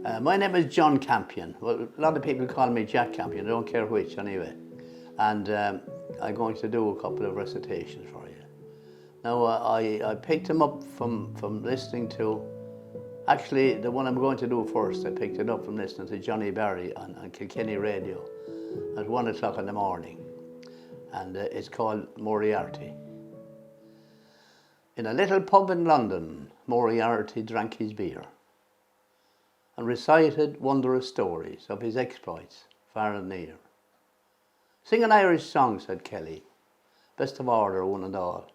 My name is John Campion. Well, a lot of people call me Jack Campion, I don't care which anyway. And I'm going to do a couple of recitations for you. Now, I picked them up from listening to, actually the one I'm going to do first, I picked it up from listening to Johnny Barry on Kilkenny Radio at 1 o'clock in the morning. And it's called Moriarty. In a little pub in London, Moriarty drank his beer and recited wondrous stories of his exploits far and near. "Sing an Irish song," said Kelly, "best of order, one and all,"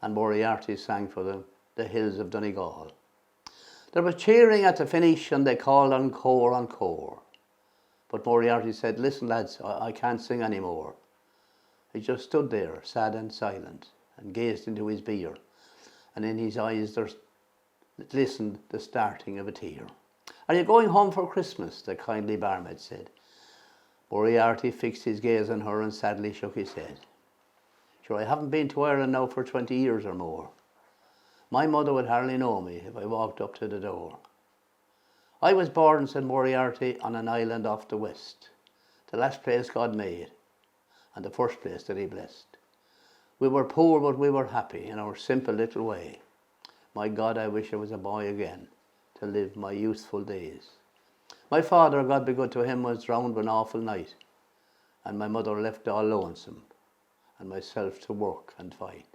and Moriarty sang for them the hills of Donegal. There was cheering at the finish and they called encore, encore. But Moriarty said, "Listen lads, I can't sing any more." He just stood there, sad and silent, and gazed into his beer, and in his eyes there glistened the starting of a tear. "Are you going home for Christmas?" the kindly barmaid said. Moriarty fixed his gaze on her and sadly shook his head. "Sure, I haven't been to Ireland now for 20 years or more. My mother would hardly know me if I walked up to the door. I was born," said Moriarty, "on an island off the west, the last place God made, and the first place that he blessed. We were poor, but we were happy in our simple little way. My God, I wish I was a boy again to live my youthful days. My father, God be good to him, was drowned one awful night, and my mother left all lonesome, and myself to work and fight.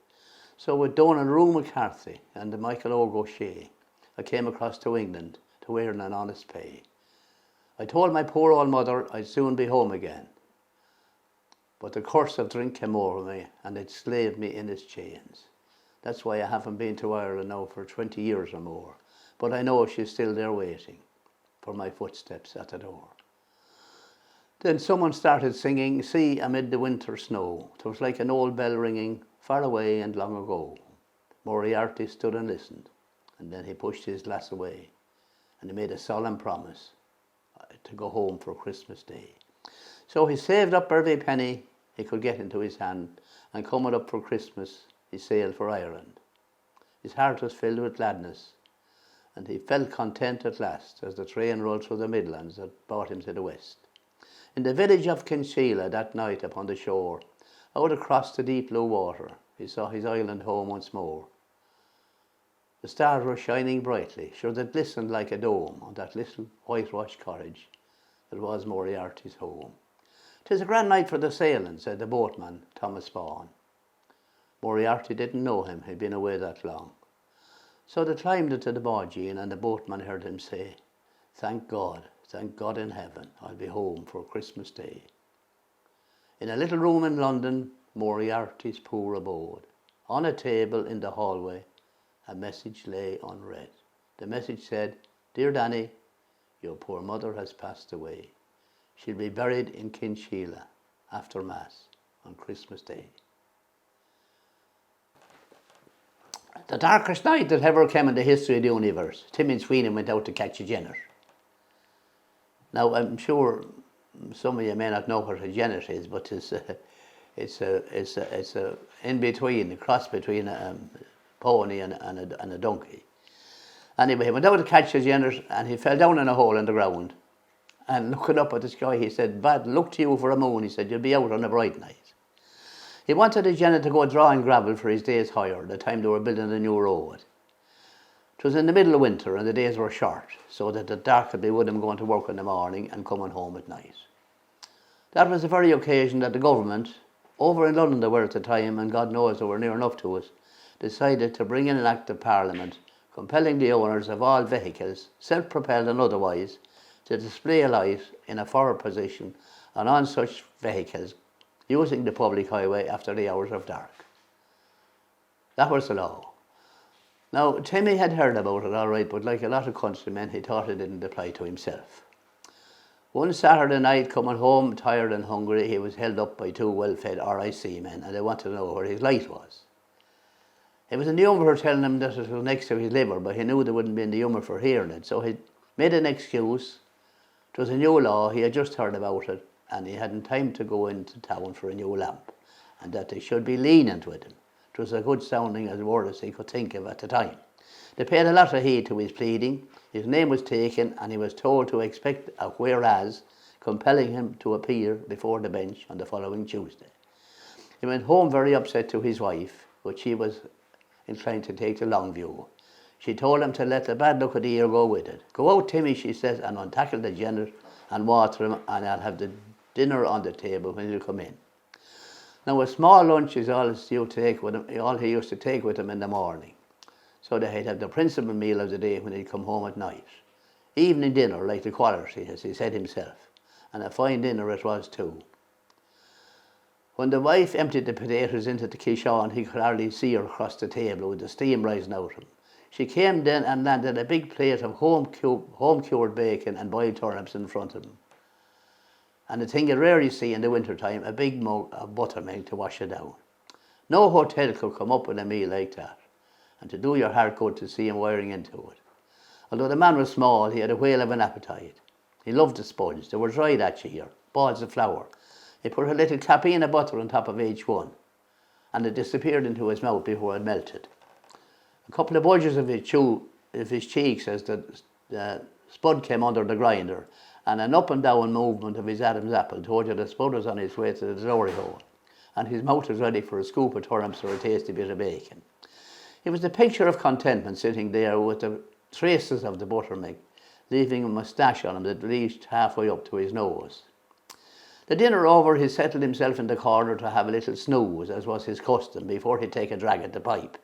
So with Donald Rue McCarthy and Michael O'Shea, I came across to England to earn an honest pay. I told my poor old mother I'd soon be home again, but the curse of drink came over me and it slaved me in its chains. That's why I haven't been to Ireland now for 20 years or more, but I know she's still there waiting for my footsteps at the door." Then someone started singing, "See, amid the winter snow." 'Twas like an old bell ringing far away and long ago. Moriarty stood and listened, and then he pushed his glass away, and he made a solemn promise to go home for Christmas Day. So he saved up every penny he could get into his hand, and coming up for Christmas, he sailed for Ireland. His heart was filled with gladness, and he felt content at last as the train rolled through the Midlands that brought him to the west. In the village of Kinsheela that night upon the shore, out across the deep blue water, he saw his island home once more. The stars were shining brightly, sure they glistened like a dome on that little whitewashed cottage that was Moriarty's home. "'Tis a grand night for the sailing," said the boatman, Thomas Spawn. Moriarty didn't know him, he'd been away that long. So they climbed into the bargee, and the boatman heard him say, thank God in heaven, I'll be home for Christmas Day." In a little room in London, Moriarty's poor abode. On a table in the hallway, a message lay unread. The message said, "Dear Danny, your poor mother has passed away. She'll be buried in Kinsheela after Mass on Christmas Day." The darkest night that ever came in the history of the universe, Tim and Sweeney went out to catch a jennet. Now, I'm sure some of you may not know what a jennet is, but it's a in-between, a cross between a pony and a donkey. Anyway, he went out to catch a jennet and he fell down in a hole in the ground. And looking up at the sky, he said, "Bad luck to you for a moon." He said, "You'll be out on a bright night." He wanted the jennet to go drawing gravel for his day's hire, the time they were building the new road. It was in the middle of winter and the days were short, so that the dark would be with him going to work in the morning and coming home at night. That was the very occasion that the government, over in London they were at the time, and God knows they were near enough to us, decided to bring in an Act of Parliament compelling the owners of all vehicles, self-propelled and otherwise, to display a light in a forward position and on such vehicles using the public highway after the hours of dark. That was the law. Now, Timmy had heard about it all right, but like a lot of countrymen, he thought it didn't apply to himself. One Saturday night, coming home tired and hungry, he was held up by two well-fed RIC men, and they wanted to know where his light was. He was in the humour for telling them that it was next to his liver, but he knew they wouldn't be in the humour for hearing it, so he made an excuse. It was a new law, he had just heard about it, and he hadn't time to go into town for a new lamp, and that they should be lenient with him. It was as good sounding as word as he could think of at the time. They paid a lot of heed to his pleading. His name was taken, and he was told to expect a whereas, compelling him to appear before the bench on the following Tuesday. He went home very upset to his wife, but she was inclined to take the long view. She told him to let the bad luck of the year go with it. "Go out, Timmy," she says, "and untackle the jennet and water him, and I'll have the dinner on the table when he'll come in." Now, a small lunch is all he used to take with him in the morning, so that he'd have the principal meal of the day when he'd come home at night. Evening dinner, like the quality, as he said himself, and a fine dinner it was too. When the wife emptied the potatoes into the quiche, he could hardly see her across the table with the steam rising out of him. She came then and landed a big plate of home-cured bacon and boiled turnips in front of him. And the thing you rarely see in the winter time, a big mug of buttermilk to wash it down. No hotel could come up with a meal like that, and to do your heart good to see him wiring into it. Although the man was small, he had a whale of an appetite. He loved the sponge. They were dry that year, balls of flour. He put a little Campion of butter on top of each one, and it disappeared into his mouth before it melted. A couple of bulges of his cheeks as the spud came under the grinder, and an up and down movement of his Adam's apple told you the spud was on his way to the glory hole, and his mouth was ready for a scoop of turnips or a tasty bit of bacon. He was the picture of contentment, sitting there with the traces of the buttermilk, leaving a moustache on him that reached halfway up to his nose. The dinner over, he settled himself in the corner to have a little snooze, as was his custom, before he'd take a drag at the pipe.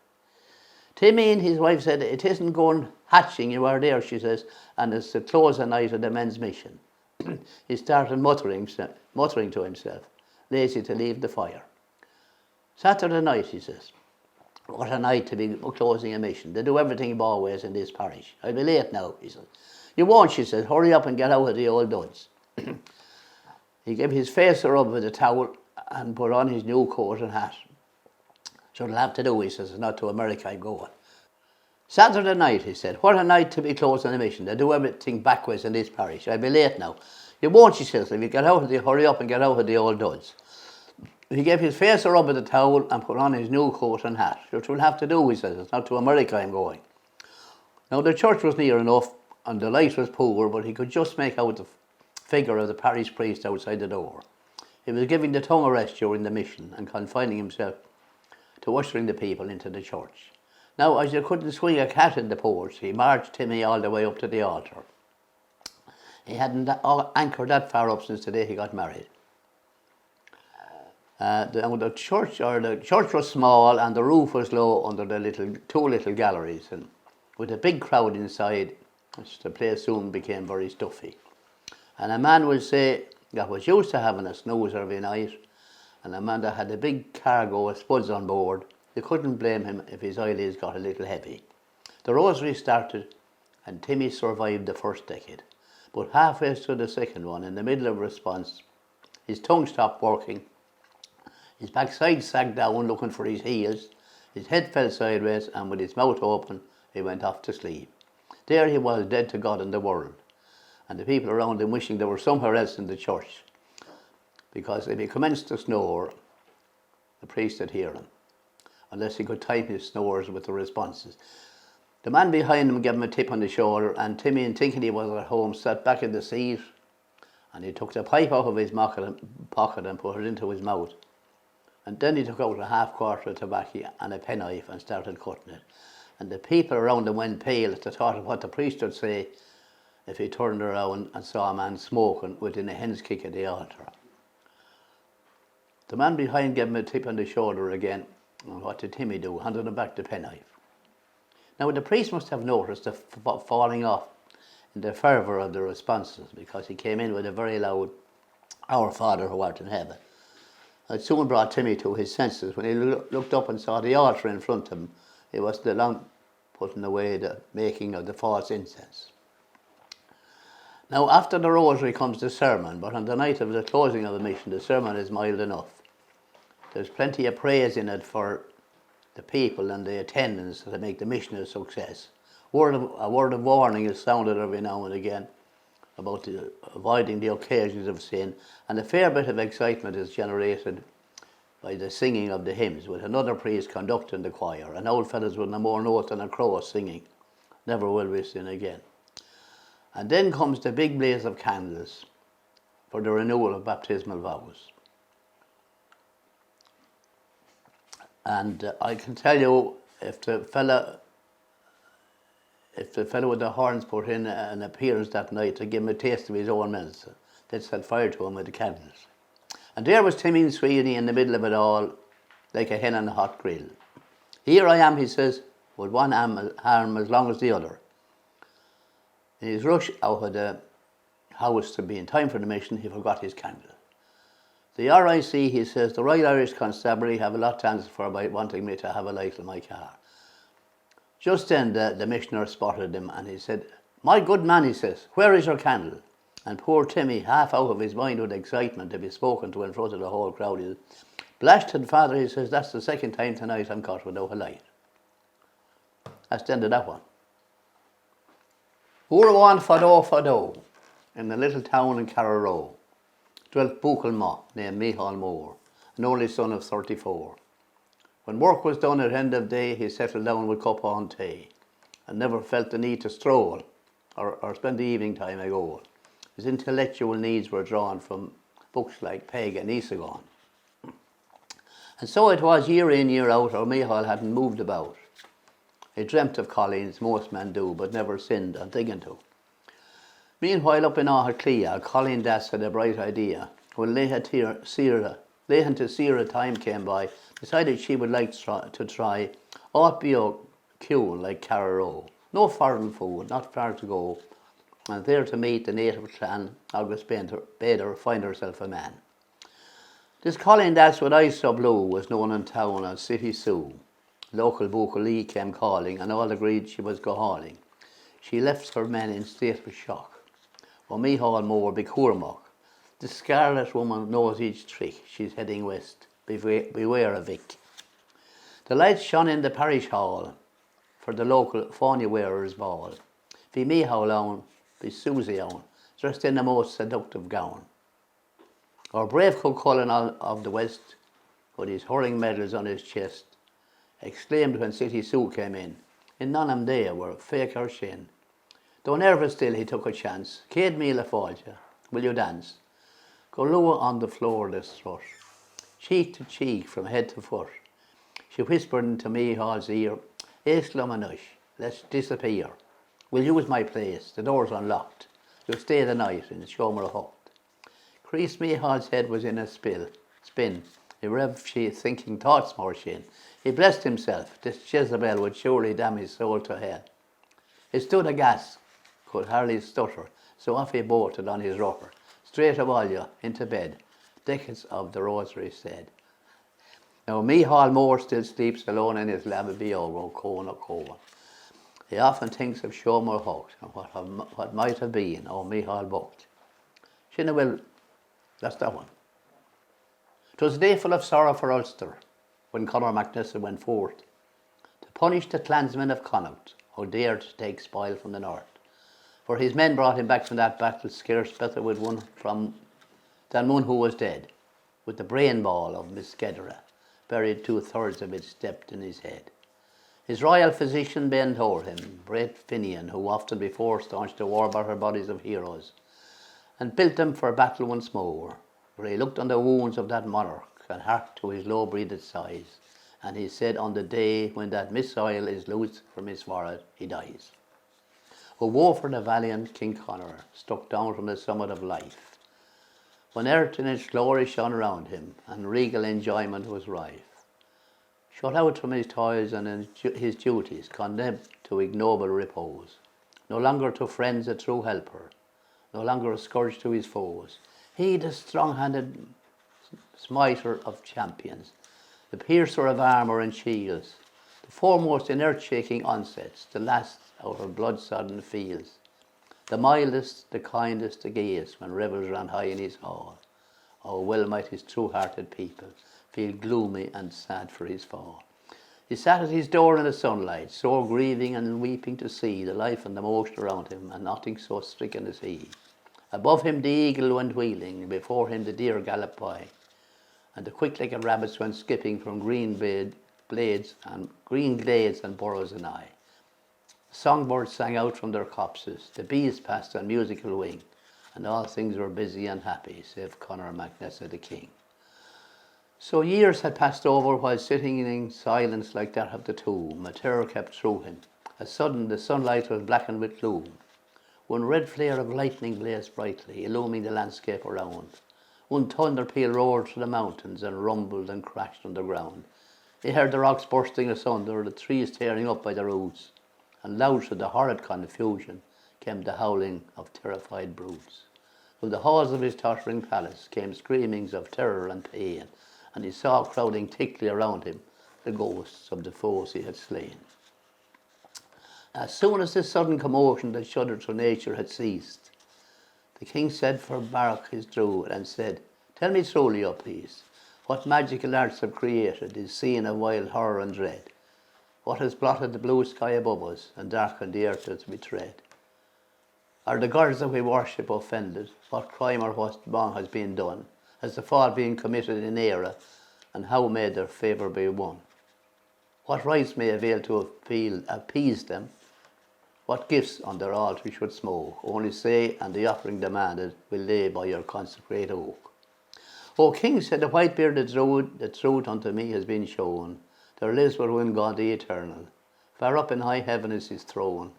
"Timmy," his wife said, "it isn't going hatching you are there," she says, "and it's the close of night of the men's mission." He started muttering to himself, lazy to leave the fire. "Saturday night," he says. "What a night to be closing a mission. They do everything always in this parish. I'll be late now," he says. "You won't," she says. "Hurry up and get out of the old duds." He gave his face a rub with a towel and put on his new coat and hat. "So it'll have to do," he says. "It's not to America I'm going." "Saturday night," he said. "What a night to be closing a mission. They do everything backwards in this parish. I'll be late now." "You won't," she says. "If you hurry up and get out of the old duds." He gave his face a rub with a towel and put on his new coat and hat. "It will have to do," he says. "It's not to America I'm going." Now, the church was near enough and the light was poor, but he could just make out the figure of the parish priest outside the door. He was giving the tongue a rest during the mission and confining himself to ushering the people into the church. Now, as you couldn't swing a cat in the porch, he marched Timmy all the way up to the altar. He hadn't anchored that far up since the day he got married. The church was small and the roof was low under the two little galleries, and with a big crowd inside, the place soon became very stuffy. And a man would say that was used to having a snooze every night, and a man that had a big cargo of spuds on board, you couldn't blame him if his eyelids got a little heavy. The rosary started and Timmy survived the first decade, but halfway through the second one, in the middle of response, his tongue stopped working, his backside sagged down looking for his heels, his head fell sideways, and with his mouth open he went off to sleep. There he was, dead to God and the world, and the people around him wishing they were somewhere else in the church, because if he commenced to snore, the priest would hear him, unless he could time his snores with the responses. The man behind him gave him a tip on the shoulder, and Timmy, thinking he was at home, sat back in the seat, and he took the pipe out of his pocket and put it into his mouth. And then he took out a half-quarter of tobacco and a penknife and started cutting it. And the people around him went pale at the thought of what the priest would say if he turned around and saw a man smoking within a hen's kick of the altar. The man behind gave him a tip on the shoulder again, and what did Timmy do? Handed him back the penknife. Now, the priest must have noticed the falling off in the fervour of the responses, because he came in with a very loud, "Our Father who art in heaven." It soon brought Timmy to his senses. When he looked up and saw the altar in front of him, he was long putting away the making of the false incense. Now, after the rosary comes the sermon, but on the night of the closing of the mission, the sermon is mild enough. There's plenty of praise in it for the people and the attendants to make the mission a success. A word of warning is sounded every now and again about avoiding the occasions of sin, and a fair bit of excitement is generated by the singing of the hymns, with another priest conducting the choir, and old fellows with no more note than a crow singing. never will we sin again. And then comes the big blaze of candles for the renewal of baptismal vows. And I can tell you, if the fellow with the horns put in an appearance that night to give him a taste of his own medicine, they'd set fire to him with the candles. And there was Timmy Sweeney in the middle of it all, like a hen on a hot grill. Here I am, he says, with one arm as long as the other. In his rush out of the house to be in time for the mission, he forgot his candle. The RIC, he says, the Royal Irish Constabulary have a lot to answer for by wanting me to have a light in my car. Just then the missioner spotted him and he said, "My good man," he says, "where is your candle?" And poor Timmy, half out of his mind with excitement to be spoken to in front of the whole crowd, he said, "Blasted father," he says, "that's the second time tonight I'm caught without a light." That's the end of that one. Urwan Fado in the little town in Carrow dwelt Buchalma named Micheál Moore, an only son of 34. When work was done at the end of the day, he settled down with cuppa and tea and never felt the need to stroll or spend the evening time a goal. His intellectual needs were drawn from books like Peg and Isagon. And so it was year in, year out, or Micheál hadn't moved about. He dreamt of Colleen's, most men do, but never sinned on thinking to. Meanwhile, up in Ahaclia, Colleen Das had a bright idea. When Lehan to Sira time came by, decided she would like to try Outbio Cune like Carrow. No foreign food, not far to go, and there to meet the native clan, August Bader, find herself a man. This Colleen Das with eyes so blue was known in town as City Sue. Local Buchallee came calling, and all agreed she was go hauling. She left her men in state of shock. Well, Micheál Moore be Cormac. The Scarlet Woman knows each trick. She's heading west. Beware of Vic. The lights shone in the parish hall for the local Fáine wearers' ball. Be Micheál on, be Susie on, dressed in the most seductive gown. Our brave Cullen of the west, with his hurling medals on his chest, exclaimed when City Sue came in none day were fake or shin. Though nervous still, he took a chance. Céad míle fáilte, will you dance? Go lower on the floor this strut, cheek to cheek from head to foot. She whispered into Micheál's ear, "Éislamanush, let's disappear. We'll use my place, the door's unlocked. You'll stay the night in Shomer Hocht." Crease Micheál's head was in a spin. He revved she thinking thoughts more shin. He blessed himself, this Jezebel would surely damn his soul to hell. He stood aghast, could hardly stutter, so off he bolted on his rocker. Straight away into bed, decades of the rosary said. Now Micheál Moore still sleeps alone in his Lababio, Cona Coa. He often thinks of Shomer Hocht and what might have been, Micheál Bocht. Shinna will, that's that one. 'Twas a day full of sorrow for Ulster, when Conor MacNessa went forth to punish the clansmen of Connacht, who dared to take spoil from the north. For his men brought him back from that battle scarce better with than one who was dead, with the brain ball of Miskedra, buried 2/3 of it stepped in his head. His royal physician bent o'er him, Brett Finian, who often before staunched the war battle bodies of heroes, and built them for battle once more. For he looked on the wounds of that monarch, and harked to his low-breathed sighs, and he said, on the day when that missile is loosed from his forehead, he dies. Oh, woe for the valiant King Conor, struck down from the summit of life, when earth in its glory shone around him, and regal enjoyment was rife. Shut out from his toils and his duties, condemned to ignoble repose, no longer to friends a true helper, no longer a scourge to his foes. He, the strong-handed smiter of champions, the piercer of armour and shields, the foremost in earth-shaking onsets, the last out of blood-sodden fields, the mildest, the kindest, the gayest, when revels ran high in his hall. Oh, well might his true-hearted people feel gloomy and sad for his fall. He sat at his door in the sunlight, sore grieving and weeping to see the life and the motion around him, and nothing so stricken as he. Above him the eagle went wheeling, before him the deer galloped by, and the quick-legged rabbits went skipping from green glades and burrows and eye. Songbirds sang out from their copses, the bees passed on musical wing, and all things were busy and happy, save Conor MacNessa the king. So years had passed over while sitting in silence like that of the tomb. A terror kept through him. As sudden the sunlight was blackened with gloom. One red flare of lightning blazed brightly, illuming the landscape around. One thunder peal roared through the mountains and rumbled and crashed underground. He heard the rocks bursting asunder, the trees tearing up by the roots, and loud through the horrid confusion came the howling of terrified brutes. From the halls of his tottering palace came screamings of terror and pain, and he saw crowding thickly around him the ghosts of the foes he had slain. As soon as this sudden commotion that shuddered through nature had ceased, the king sent for Baruch his druid and said, "Tell me truly, O please, what magical arts have created this scene of wild horror and dread? What has blotted the blue sky above us and darkened the earth as we tread? Are the gods that we worship offended? What crime or what wrong has been done? Has the fault been committed in error, and how may their favour be won? What rites may avail to appease them? What gifts on their altar we should smoke? Only say, and the offering demanded will lay by your consecrated oak." "O king," said the white-bearded druid, "the truth unto me has been shown. There lives but one God, the eternal. Far up in high heaven is his throne.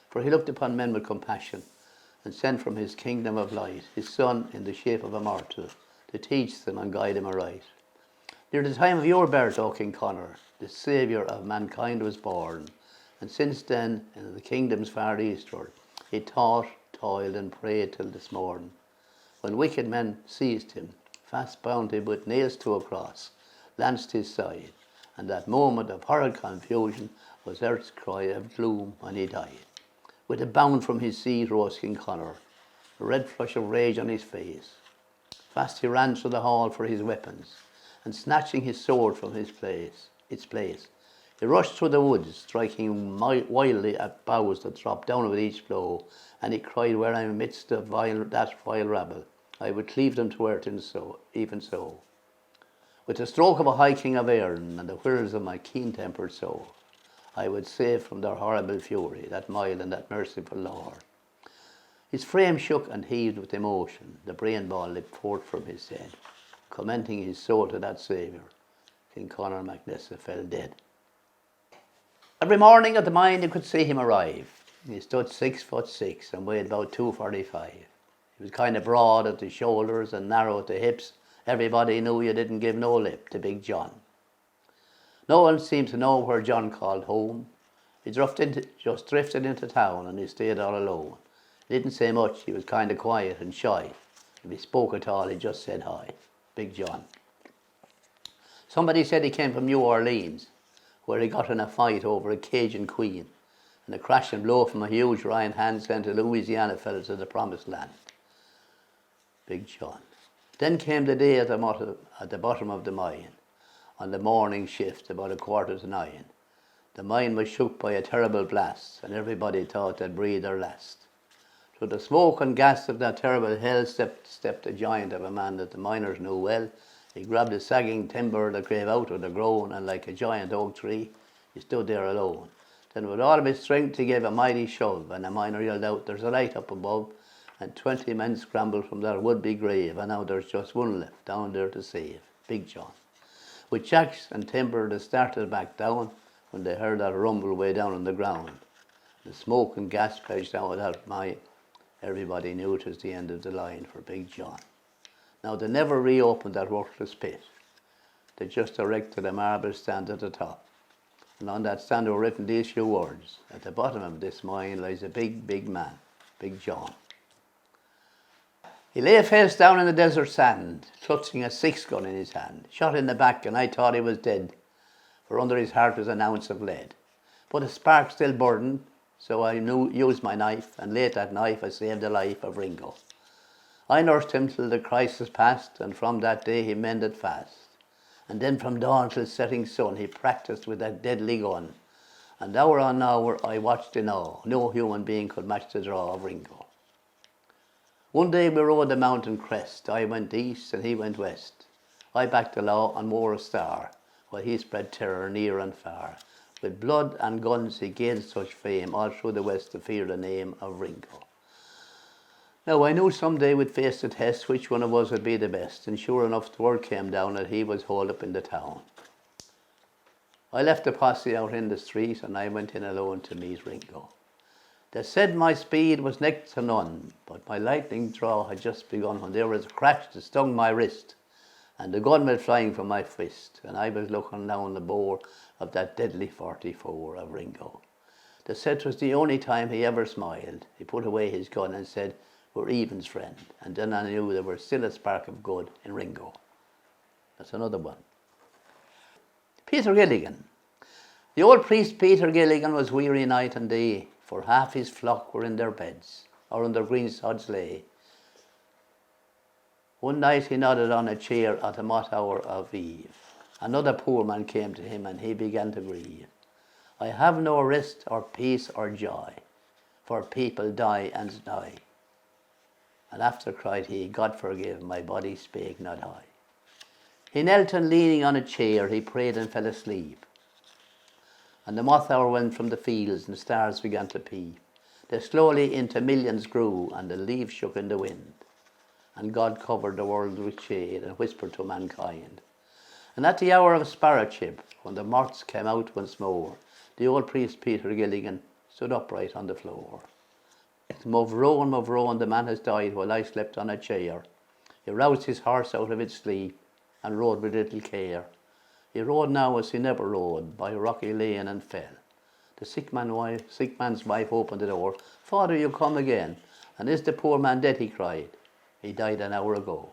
For he looked upon men with compassion, and sent from his kingdom of light his Son in the shape of a mortal, to teach them and guide them aright. Near the time of your birth, O King Conor, the Saviour of mankind was born, and since then, in the kingdoms far eastward, he taught, toiled, and prayed till this morn, when wicked men seized him, fast bound him with nails to a cross, lanced his side, and that moment of horrid confusion was earth's cry of gloom when he died. With a bound from his seat rose King Conor, a red flush of rage on his face. Fast he ran through the hall for his weapons, and snatching his sword from its place, he rushed through the woods, striking wildly at boughs that dropped down with each blow, and he cried, "Where I am amidst that vile rabble, I would cleave them to earth even so. With the stroke of a high king of Erin and the whirs of my keen-tempered soul, I would save from their horrible fury that mild and that merciful Lord." His frame shook and heaved with emotion. The brain ball leapt forth from his head, commending his soul to that Saviour. King Conor MacNessa fell dead. Every morning at the mine you could see him arrive. He stood 6'6" and weighed about 245. He was kind of broad at the shoulders and narrow at the hips. Everybody knew you didn't give no lip to Big John. No one seemed to know where John called home. He just drifted into town, and he stayed all alone. He didn't say much. He was kind of quiet and shy. If he spoke at all, he just said hi. Big John. Somebody said he came from New Orleans, where he got in a fight over a Cajun queen, and a crash and blow from a huge Ryan hand sent a Louisiana fella to the promised land. Big John. Then came the day at the bottom of the mine, on the morning shift about 9:15. The mine was shook by a terrible blast, and everybody thought they'd breathe their last. Through the smoke and gas of that terrible hell stepped a giant of a man that the miners knew well. He grabbed the sagging timber that gave out with a groan, and like a giant oak tree, he stood there alone. Then with all of his strength he gave a mighty shove, and the miner yelled out, "There's a light up above," and 20 men scrambled from their would-be grave, and now there's just one left down there to save, Big John. With jacks and timber they started back down when they heard that rumble way down on the ground. The smoke and gas pledged out of that mine. Everybody knew it was the end of the line for Big John. Now they never reopened that worthless pit. They just erected a marble stand at the top. And on that stand were written these few words: "At the bottom of this mine lies a big, big man, Big John." He lay face down in the desert sand, clutching a 6-gun in his hand, shot in the back, and I thought he was dead, for under his heart was an ounce of lead. But a spark still burned, so I used my knife, and late that night I saved the life of Ringo. I nursed him till the crisis passed, and from that day he mended fast. And then from dawn till setting sun he practised with that deadly gun, and hour on hour I watched in awe. No human being could match the draw of Ringo. One day we rode the mountain crest. I went east and he went west. I backed the law and wore a star, while he spread terror near and far. With blood and guns he gained such fame, all through the west to fear the name of Ringo. Now I knew someday we'd face the test, which one of us would be the best, and sure enough the word came down that he was holed up in the town. I left the posse out in the street and I went in alone to meet Ringo. They said my speed was next to none, but my lightning draw had just begun when there was a crash that stung my wrist, and the gun went flying from my fist, and I was looking down the bore of that deadly 44 of Ringo. They said 'twas the only time he ever smiled. He put away his gun and said, "We're evens, friend," and then I knew there was still a spark of good in Ringo. That's another one. Peter Gilligan. The old priest Peter Gilligan was weary night and day, for half his flock were in their beds, or under green sods lay. One night he nodded on a chair at the mott hour of eve. Another poor man came to him and he began to grieve. "I have no rest or peace or joy, for people die and die." And after cried he, "God forgive, my body spake not I." He knelt and leaning on a chair, he prayed and fell asleep. And the moth hour went from the fields and stars began to peep. They slowly into millions grew and the leaves shook in the wind. And God covered the world with shade and whispered to mankind. And at the hour of sparrowship, when the moths came out once more, the old priest Peter Gilligan stood upright on the floor. Move roan, the man has died while I slept on a chair. He roused his horse out of its sleep and rode with little care. He rode now as he never rode, by rocky lane and fell. The sick man's wife opened the door. "Father, you come again. And is the poor man dead?" he cried. "He died an hour ago."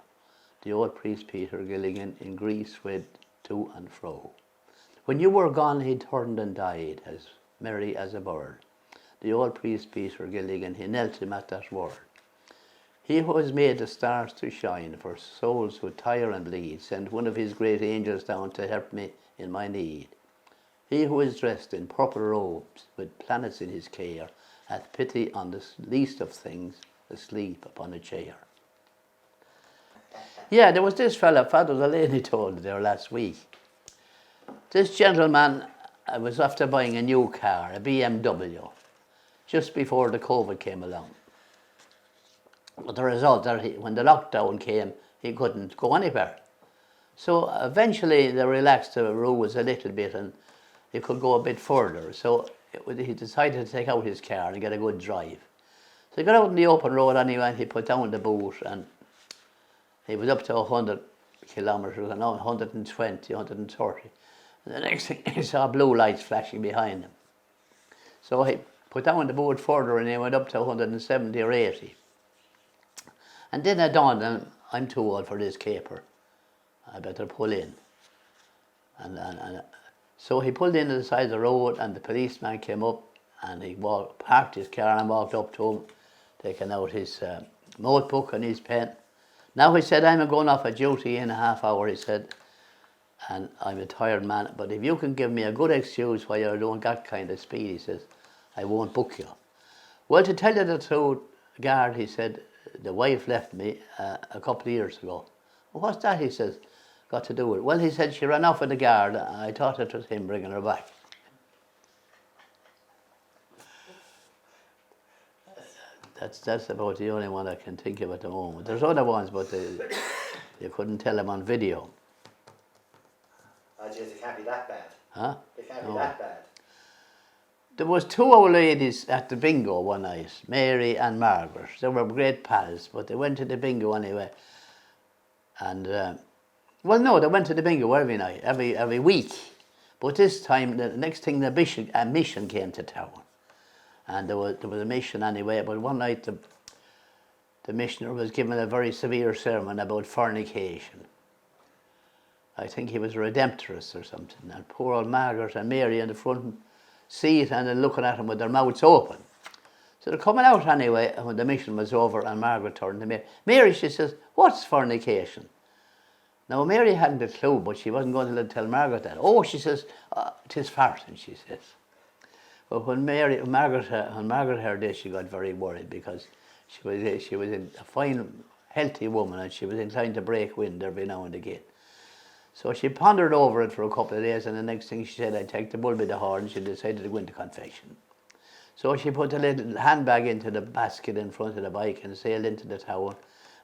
The old priest Peter Gilligan in grief went to and fro. When you were gone he turned and died, as merry as a bird. The old priest Peter Gilligan, he knelt him at that word. He who has made the stars to shine for souls who tire and bleed, sent one of his great angels down to help me in my need. He who is dressed in purple robes, with planets in his care, hath pity on the least of things, asleep upon a chair. Yeah, there was this fella, Father Delaney told there last week. This gentleman was after buying a new car, a BMW, just before the COVID came along. But the result, when the lockdown came, he couldn't go anywhere. So eventually they relaxed the rules a little bit and he could go a bit further. So he decided to take out his car and get a good drive. So he got out on the open road anyway, and he put down the boot and he was up to 100 kilometres, and now 120, 130. And the next thing he saw blue lights flashing behind him. So he put down the boot further and he went up to 170 or 80. And then it dawned on him, I'm too old for this caper. I better pull in. And so he pulled into the side of the road and the policeman came up and he parked his car and walked up to him, taking out his notebook and his pen. Now he said, "I'm going off a duty in a half hour," he said, "and I'm a tired man, but if you can give me a good excuse why you don't got kind of speed," he says, "I won't book you." Well, to tell you the truth, guard, he said, "the wife left me a couple of years ago." "Well, what's that?" he says, "got to do with it?" "Well," he said, "she ran off with the guard. I thought it was him bringing her back." That's about the only one I can think of at the moment. There's other ones, but you couldn't tell them on video. Oh, geez, it can't be that bad. Huh? It can't be that bad. There was two old ladies at the bingo one night, Mary and Margaret. They were great pals, but they went to the bingo anyway. And, well, no, they went to the bingo every night, every week. But this time, the next thing, a mission came to town. And there was a mission anyway, but one night the missioner was given a very severe sermon about fornication. I think he was a redemptorist or something. And poor old Margaret and Mary in the front seat and they're looking at him with their mouths open. So they're coming out anyway when the mission was over and Margaret turned to Mary. "Mary," she says, "what's fornication?" Now Mary hadn't a clue, but she wasn't going to tell Margaret that. "Oh," she says, "'tis farting," she says. But when Margaret heard this, she got very worried because she was a fine, healthy woman and she was inclined to break wind every now and again. So she pondered over it for a couple of days, and the next thing she said, I'd take the bull by the horn. She decided to go into confession. So she put a little handbag into the basket in front of the bike and sailed into the town.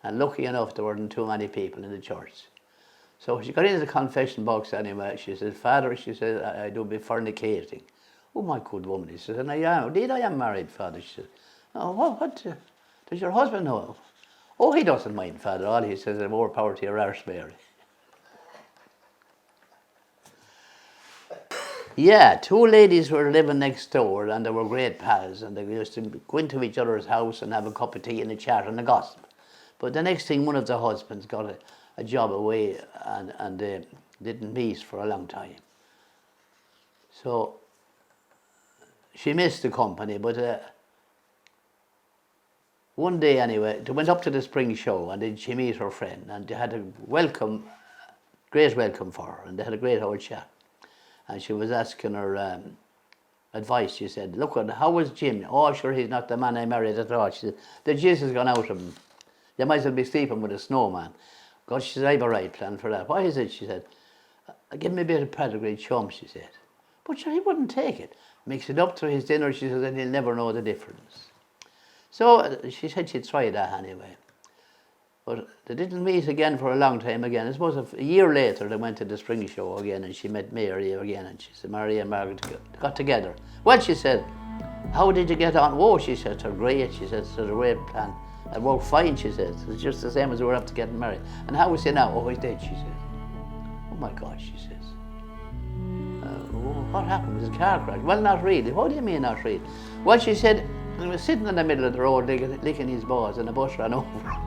And lucky enough, there weren't too many people in the church. So she got into the confession box anyway. She said, Father, she said, I do be fornicating. Oh, my good woman. He said, and I am. Indeed, I am married, Father. She said, oh, what does your husband know? Oh, he doesn't mind, Father. All he says is more power to your arse, Mary. Yeah, two ladies were living next door, and they were great pals, and they used to go into each other's house and have a cup of tea and a chat and a gossip. But the next thing, one of the husbands got a job away, and they didn't meet for a long time. So she missed the company, but one day anyway, they went up to the spring show, and then she met her friend, and they had a great welcome for her, and they had a great old chat. And she was asking her advice. She said, look, how was Jim? Oh, sure, he's not the man I married at all. She said, the jizz has gone out of him. They might as well be sleeping with a snowman. God, she said, I have a right plan for that. Why is it? She said, give me a bit of pedigree chum, she said. But sure, he wouldn't take it. Mix it up to his dinner, she said, and he'll never know the difference. So she said she'd try that anyway. But they didn't meet again for a long time again. I suppose a year later they went to the spring show again, and she met Mary again, and she said, Mary and Margaret got together. Well, she said, how did you get on? Oh, she said, they're great. She said, it's a great plan. It worked fine, she said. It's just the same as we were up to getting married. And how is he now? Oh, he's dead, she said. Oh my God, she says. What happened? Was it a car crash? Well, not really. What do you mean not really? Well, she said, he was sitting in the middle of the road licking his balls, and a bus ran over him.